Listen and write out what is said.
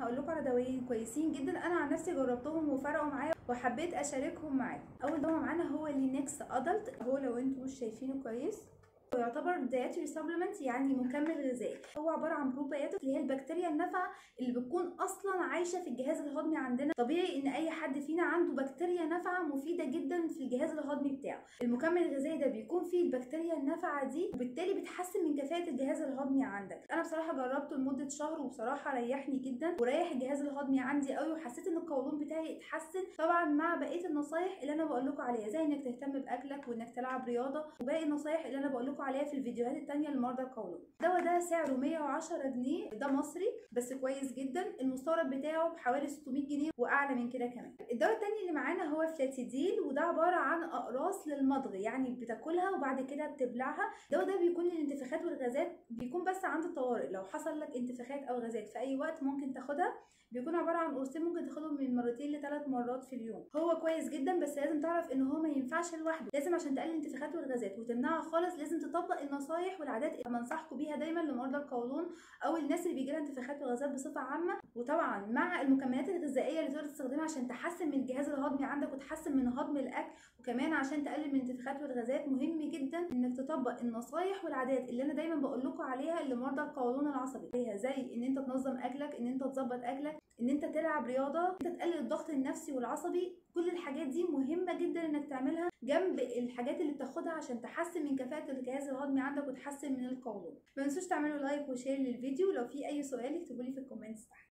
هقول لكم على دوايين كويسين جدا، انا عن نفسي جربتهم وفرقوا معايا وحبيت اشاركهم معاكم. اول دواء معانا هو لينكس ادلت، هو لو انتم مش شايفينه كويس هو يعتبر دايتري سبلمنت، يعني مكمل غذائي. هو عباره عن بروبيوتيك اللي هي البكتيريا النافعه اللي بتكون اصلا عايشه في الجهاز الهضمي عندنا. طبيعي ان اي حد فينا عنده بكتيريا نافعه مفيده جدا في الجهاز الهضمي بتاعه. المكمل الغذائي ده بيكون فيه البكتيريا النافعه دي، وبالتالي بتحسن من كفاءه الجهاز الهضمي عندك. انا بصراحه جربته لمده شهر وبصراحه ريحني جدا وريح الجهاز الهضمي عندي قوي، وحسيت ان القولون بتاعي اتحسن، طبعا مع بقيه النصايح اللي انا بقول لكم عليها، زي انك تهتم باكلك وانك تلعب رياضه، وباقي النصايح اللي انا بقول لكم عليها في الفيديوهات التانية لمرضى القولون. الدواء ده سعره 110 جنيه، ده مصري بس كويس جدا. المستورد بتاعه بحوالي 600 جنيه واعلى من كده كمان. الدواء التاني اللي معانا هو فلاتيديل، وده عباره عن اقراص للمضغ، يعني بتاكلها وبعد كده بتبلعها. الدواء ده بيكون للانتفاخات والغازات، بيكون بس عند الطوارئ، لو حصل لك انتفاخات او غازات في اي وقت ممكن تاخدها. بيكون عباره عن قرصين ممكن تاخدهم من مرتين ل3 مرات في اليوم. هو كويس جدا بس لازم تعرف ان هو ما ينفعش لوحده، لازم عشان تقلل الانتفاخات والغازات وتمنعها خالص لازم تطبق النصايح والعادات اللي بنصحكم بيها دايما لمرضى القولون او الناس اللي بيجي لها انتفاخات وغازات بصفه عامه. وطبعا مع المكملات الغذائيه اللي تقدر تستخدمها عشان تحسن من الجهاز الهضمي عندك وتحسن من هضم الاكل، وكمان عشان تقلل من الانتفاخات والغازات، مهم جدا انك تطبق النصايح والعادات اللي انا دايما بقول لكم عليها لمرضى القولون العصبي، زي ان انت تنظم اكلك، ان انت تظبط اكلك، ان انت تلعب رياضه، ان انت تقلل الضغط النفسي والعصبي. كل الحاجات دي مهمه جدا انك تعملها جنب الحاجات اللي بتاخدها عشان تحسن من كفاءه الجهاز الهضمي عندك وتحسن من القولون. ما تنسوش تعملوا لايك وشير للفيديو، لو في اي سؤال اكتبوا لي في الكومنتس تحت.